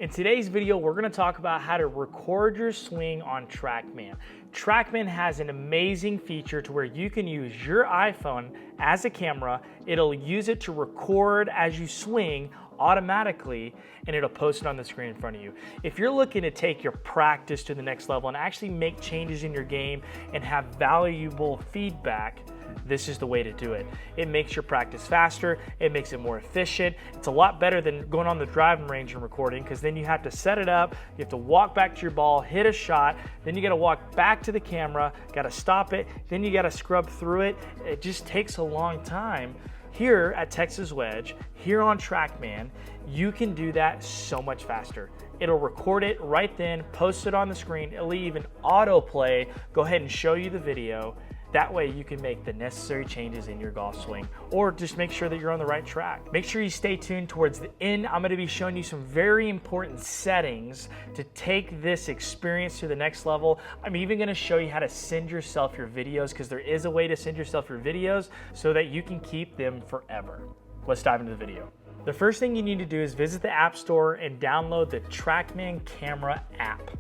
In today's video, we're going to talk about how to record your swing on TrackMan. TrackMan has an amazing feature to where you can use your iPhone as a camera. It'll use it to record as you swing automatically, and it'll post it on the screen in front of you. If you're looking to take your practice to the next level and actually make changes in your game and have valuable feedback, this is the way to do it. It makes your practice faster, it makes it more efficient. It's a lot better than going on the driving range and recording, because then you have to set it up, you have to walk back to your ball, hit a shot, then you gotta walk back to the camera, gotta stop it, then you gotta scrub through it. It just takes a long time. Here at Texas Wedge, here on TrackMan, you can do that so much faster. It'll record it right then, post it on the screen, it'll even autoplay, go ahead and show you the video. That way you can make the necessary changes in your golf swing, or just make sure that you're on the right track. Make sure you stay tuned towards the end. I'm going to be showing you some very important settings to take this experience to the next level. I'm even going to show you how to send yourself your videos, because there is a way to send yourself your videos so that you can keep them forever. Let's dive into the video. The first thing you need to do is visit the App Store and download the TrackMan Camera app.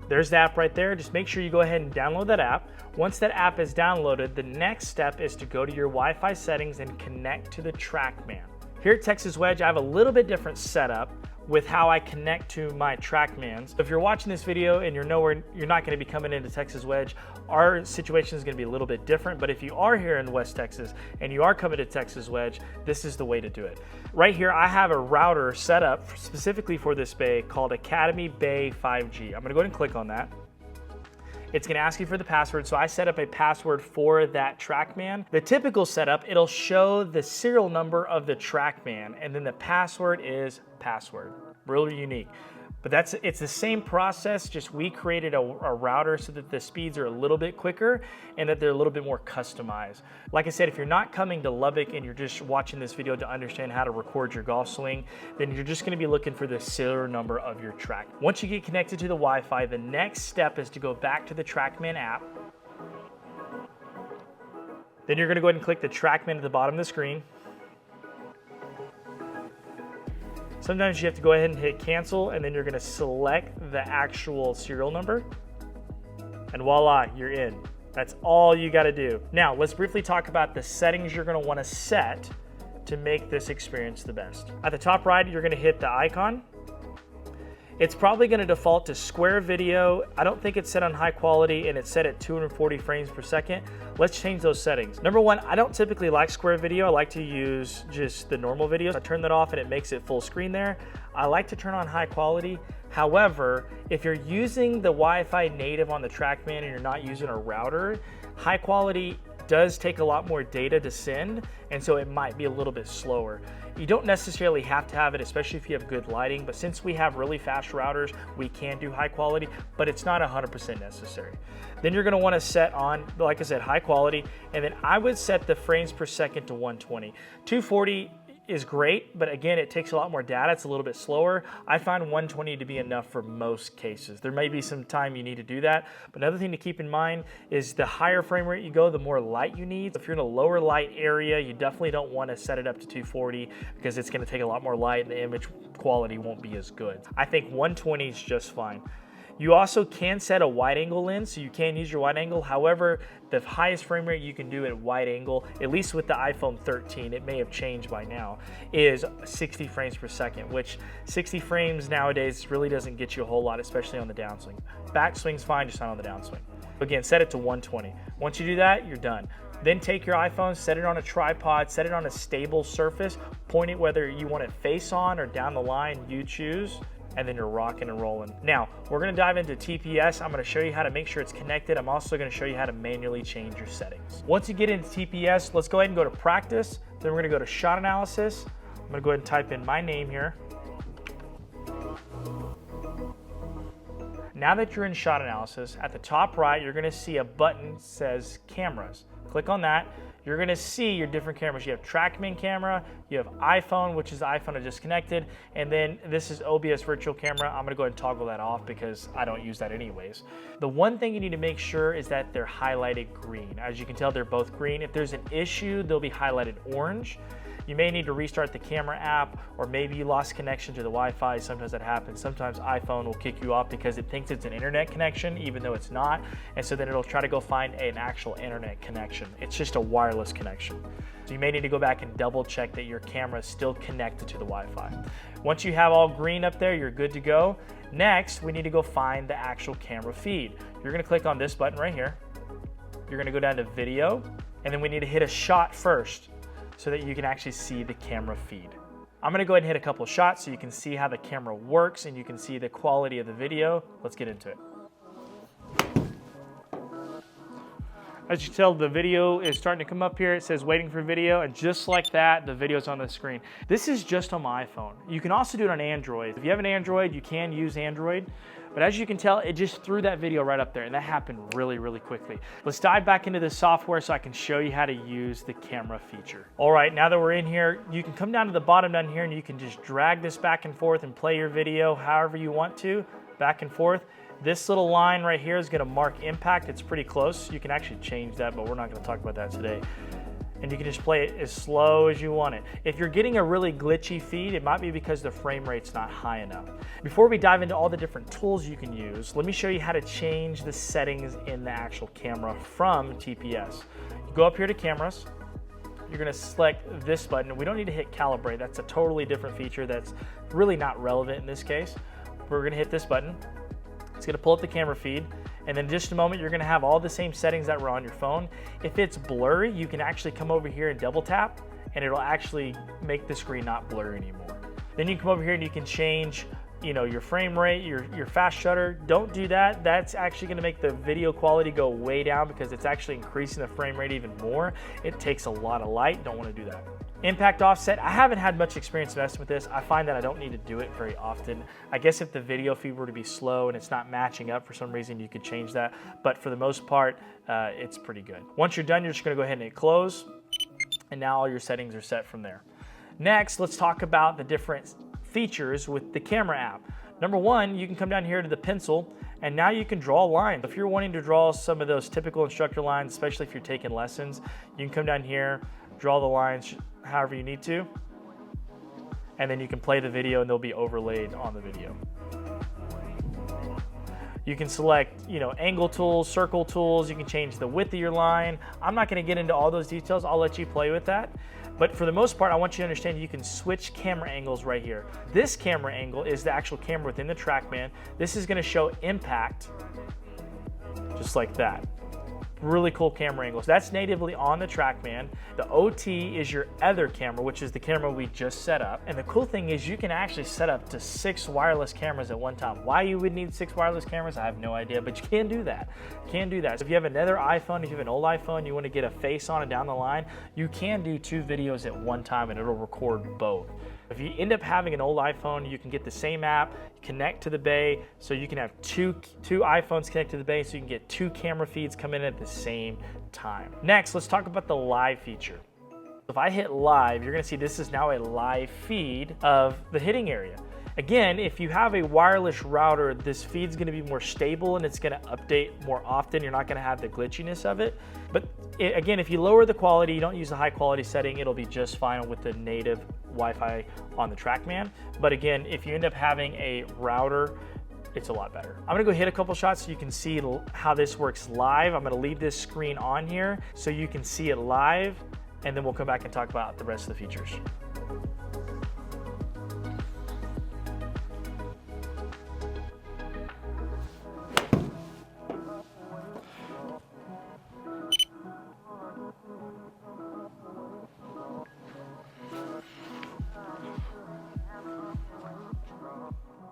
There's the app right there. Just make sure you go ahead and download that app. Once that app is downloaded, the next step is to go to your Wi-Fi settings and connect to the TrackMan. Here at Texas Wedge, I have a little bit different setup with how I connect to my TrackMans. If you're watching this video and you're not going to be coming into Texas Wedge, our situation is going to be a little bit different. But if you are here in West Texas and you are coming to Texas Wedge, this is the way to do it. Right here, I have a router set up specifically for this bay called Academy Bay 5G. I'm going to go ahead and click on that. It's going to ask you for the password, so I set up a password for that TrackMan. The typical setup, it'll show the serial number of the TrackMan, and then the password is password. Really unique. But it's the same process, just we created a router so that the speeds are a little bit quicker and that they're a little bit more customized. Like I said, if you're not coming to Lubbock and you're just watching this video to understand how to record your golf swing, then you're just going to be looking for the serial number of your track. Once you get connected to the Wi-Fi, the next step is to go back to the TrackMan app. Then you're going to go ahead and click the TrackMan at the bottom of the screen. Sometimes you have to go ahead and hit cancel, and then you're going to select the actual serial number, and voila, you're in. That's all you got to do. Now, let's briefly talk about the settings you're going to want to set to make this experience the best. At the top right, you're going to hit the icon. It's probably going to default to square video. I don't think it's set on high quality, and it's set at 240 frames per second. Let's change those settings. Number one, I don't typically like square video. I like to use just the normal videos. I turn that off and it makes it full screen there. I like to turn on high quality. However, if you're using the Wi-Fi native on the TrackMan and you're not using a router, high quality does take a lot more data to send, and so it might be a little bit slower. You don't necessarily have to have it, especially if you have good lighting, but since we have really fast routers, we can do high quality, but it's not 100% necessary. Then you're gonna wanna set on, like I said, high quality, and then I would set the frames per second to 120. 240 is great, but again, it takes a lot more data. It's a little bit slower. I find 120 to be enough for most cases. There may be some time you need to do that, but another thing to keep in mind is the higher frame rate you go, the more light you need. If you're in a lower light area, you definitely don't want to set it up to 240 because it's going to take a lot more light and the image quality won't be as good. I think 120 is just fine. You also can set a wide angle lens, so you can use your wide angle. However, the highest frame rate you can do at wide angle, at least with the iPhone 13, it may have changed by now, is 60 frames per second, which 60 frames nowadays really doesn't get you a whole lot, especially on the downswing. Backswing's fine, just not on the downswing. Again, set it to 120. Once you do that, you're done. Then take your iPhone, set it on a tripod, set it on a stable surface, point it whether you want it face on or down the line, you choose, and then you're rocking and rolling. Now, we're gonna dive into TPS. I'm gonna show you how to make sure it's connected. I'm also gonna show you how to manually change your settings. Once you get into TPS, let's go ahead and go to practice. Then we're gonna go to shot analysis. I'm gonna go ahead and type in my name here. Now that you're in shot analysis, at the top right, you're gonna see a button that says cameras. Click on that. You're gonna see your different cameras. You have TrackMan camera, you have iPhone, which is the iPhone I just connected, and then this is OBS virtual camera. I'm gonna go ahead and toggle that off because I don't use that anyways. The one thing you need to make sure is that they're highlighted green. As you can tell, they're both green. If there's an issue, they'll be highlighted orange. You may need to restart the camera app, or maybe you lost connection to the Wi-Fi. Sometimes that happens. Sometimes iPhone will kick you off because it thinks it's an internet connection, even though it's not. And so then it'll try to go find an actual internet connection. It's just a wireless connection. So you may need to go back and double check that your camera is still connected to the Wi-Fi. Once you have all green up there, you're good to go. Next, we need to go find the actual camera feed. You're gonna click on this button right here. You're gonna go down to video, and then we need to hit a shot first so that you can actually see the camera feed. I'm gonna go ahead and hit a couple of shots so you can see how the camera works and you can see the quality of the video. Let's get into it. As you can tell, the video is starting to come up here. It says waiting for video, and just like that, the video's on the screen. This is just on my iPhone. You can also do it on Android. If you have an Android, you can use Android. But as you can tell, it just threw that video right up there, and that happened really, really quickly. Let's dive back into the software so I can show you how to use the camera feature. All right, now that we're in here, you can come down to the bottom down here and you can just drag this back and forth and play your video however you want to, back and forth. This little line right here is gonna mark impact. It's pretty close. You can actually change that, but we're not gonna talk about that today. And you can just play it as slow as you want it. If you're getting a really glitchy feed, it might be because the frame rate's not high enough. Before we dive into all the different tools you can use, let me show you how to change the settings in the actual camera from TPS. You go up here to cameras, you're gonna select this button. We don't need to hit calibrate. That's a totally different feature that's really not relevant in this case. We're gonna hit this button. It's gonna pull up the camera feed, and then in just a moment, you're gonna have all the same settings that were on your phone. If it's blurry, you can actually come over here and double tap, and it'll actually make the screen not blurry anymore. Then you come over here and you can change your frame rate, your fast shutter. Don't do that. That's actually gonna make the video quality go way down because it's actually increasing the frame rate even more. It takes a lot of light, don't wanna do that. Impact offset, I haven't had much experience messing with this. I find that I don't need to do it very often. I guess if the video feed were to be slow and it's not matching up for some reason, you could change that. But for the most part, it's pretty good. Once you're done, you're just gonna go ahead and hit close. And now all your settings are set from there. Next, let's talk about the different features with the camera app. Number one, you can come down here to the pencil, and now you can draw lines. If you're wanting to draw some of those typical instructor lines, especially if you're taking lessons, you can come down here, draw the lines however you need to, and then you can play the video and they'll be overlaid on the video. You can select, angle tools, circle tools. You can change the width of your line. I'm not gonna get into all those details. I'll let you play with that. But for the most part, I want you to understand you can switch camera angles right here. This camera angle is the actual camera within the TrackMan. This is gonna show impact, just like that. Really cool camera angles. That's natively on the TrackMan. The OT is your other camera, which is the camera we just set up. And the cool thing is you can actually set up to 6 wireless cameras at one time. Why you would need 6 wireless cameras, I have no idea, but you can do that. You can do that. So if you have another iPhone, if you have an old iPhone, you want to get a face on it down the line, you can do 2 videos at one time and it'll record both. If you end up having an old iPhone, you can get the same app, connect to the bay, so you can have two iPhones connect to the bay, so you can get 2 camera feeds coming in at the same time. Next, let's talk about the live feature. If I hit live, you're gonna see this is now a live feed of the hitting area. Again, if you have a wireless router, this feed's gonna be more stable and it's gonna update more often. You're not gonna have the glitchiness of it. But again, if you lower the quality, you don't use the high quality setting, it'll be just fine with the native Wi-Fi on the TrackMan. But again, if you end up having a router, it's a lot better. I'm gonna go hit a couple shots so you can see how this works live. I'm gonna leave this screen on here so you can see it live, and then we'll come back and talk about the rest of the features.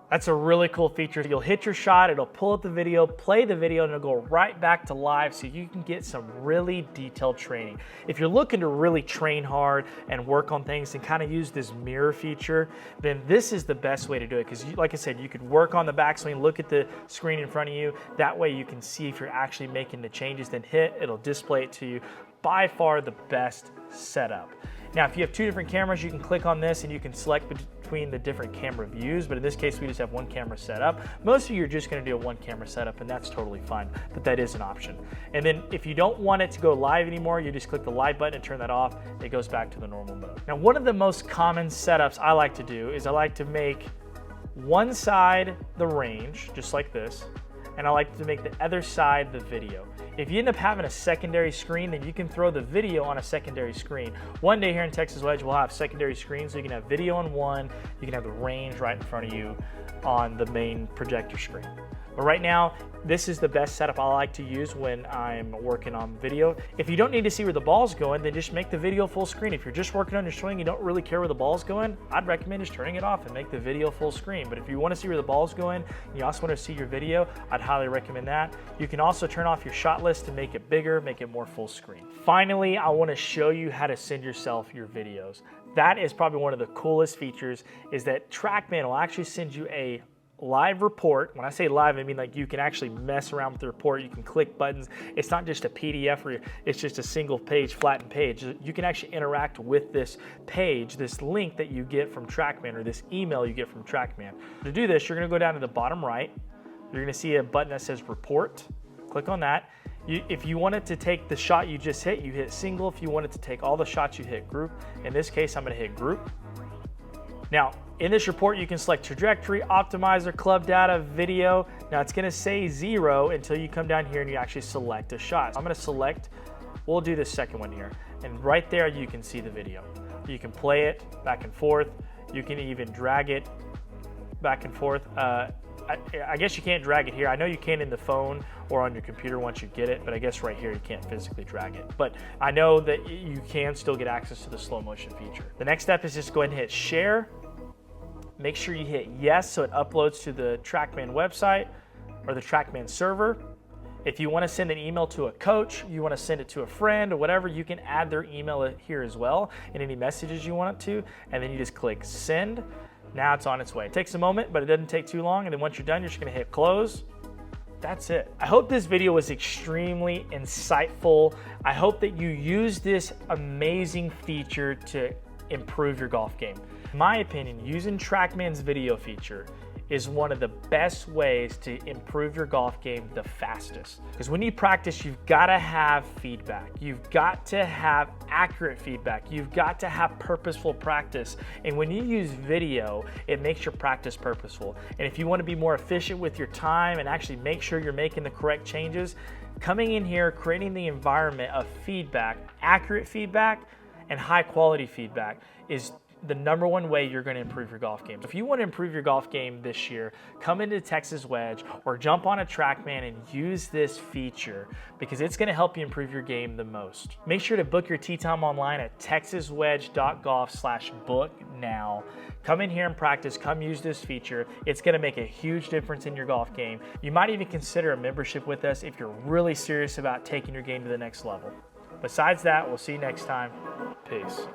That's a really cool feature. You'll hit your shot, it'll pull up the video, play the video, and it'll go right back to live so you can get some really detailed training. If you're looking to really train hard and work on things and kind of use this mirror feature, then this is the best way to do it. Because like I said, you could work on the backswing, look at the screen in front of you. That way you can see if you're actually making the changes, then hit, it'll display it to you. By far the best setup. Now, if you have 2 different cameras, you can click on this and you can select between the different camera views, but in this case, we just have one camera set up. Most of you are just gonna do a one camera setup, and that's totally fine, but that is an option. And then if you don't want it to go live anymore, you just click the live button and turn that off. It goes back to the normal mode. Now, one of the most common setups I like to do is I like to make one side the range, just like this, and I like to make the other side the video. If you end up having a secondary screen, then you can throw the video on a secondary screen. One day here in Texas Wedge, we'll have secondary screens, so you can have video on one, you can have the range right in front of you on the main projector screen. But right now, this is the best setup I like to use when I'm working on video. If you don't need to see where the ball's going, then just make the video full screen. If you're just working on your swing, you don't really care where the ball's going, I'd recommend just turning it off and make the video full screen. But if you want to see where the ball's going, and you also want to see your video, I'd highly recommend that. You can also turn off your shot list to make it bigger, make it more full screen. Finally, I want to show you how to send yourself your videos. That is probably one of the coolest features, is that TrackMan will actually send you a live report. When I say live, I mean like you can actually mess around with the report. You can click buttons. It's not just a PDF or it's just a single page, flattened page. You can actually interact with this page, this link that you get from TrackMan, or this email you get from TrackMan. To do this, you're gonna go down to the bottom right. You're gonna see a button that says report. Click on that. If you wanted to take the shot you just hit, you hit single. If you wanted to take all the shots, you hit group. In this case, I'm gonna hit group. Now, in this report, you can select trajectory, optimizer, club data, video. Now it's gonna say 0 until you come down here and you actually select a shot. So I'm gonna select, we'll do this second one here. And right there, you can see the video. You can play it back and forth. You can even drag it back and forth. I guess you can't drag it here. I know you can in the phone or on your computer once you get it, but I guess right here you can't physically drag it. But I know that you can still get access to the slow motion feature. The next step is just go ahead and hit share. Make sure you hit yes so it uploads to the TrackMan website or the TrackMan server. If you want to send an email to a coach, you want to send it to a friend or whatever, you can add their email here as well and any messages you want it to, and then you just click send. Now it's on its way. It takes a moment, but it doesn't take too long, and then once you're done, you're just gonna hit close. That's it. I hope this video was extremely insightful. I hope that you use this amazing feature to improve your golf game. In my opinion, using TrackMan's video feature is one of the best ways to improve your golf game the fastest. Because when you practice, you've gotta have feedback. You've got to have accurate feedback. You've got to have purposeful practice. And when you use video, it makes your practice purposeful. And if you wanna be more efficient with your time and actually make sure you're making the correct changes, coming in here, creating the environment of feedback, accurate feedback, and high quality feedback is the #1 way you're going to improve your golf game. If you want to improve your golf game this year, come into Texas Wedge or jump on a TrackMan and use this feature because it's going to help you improve your game the most. Make sure to book your tee time online at texaswedge.golf/book now. Come in here and practice, come use this feature. It's going to make a huge difference in your golf game. You might even consider a membership with us if you're really serious about taking your game to the next level. Besides that, we'll see you next time. Peace.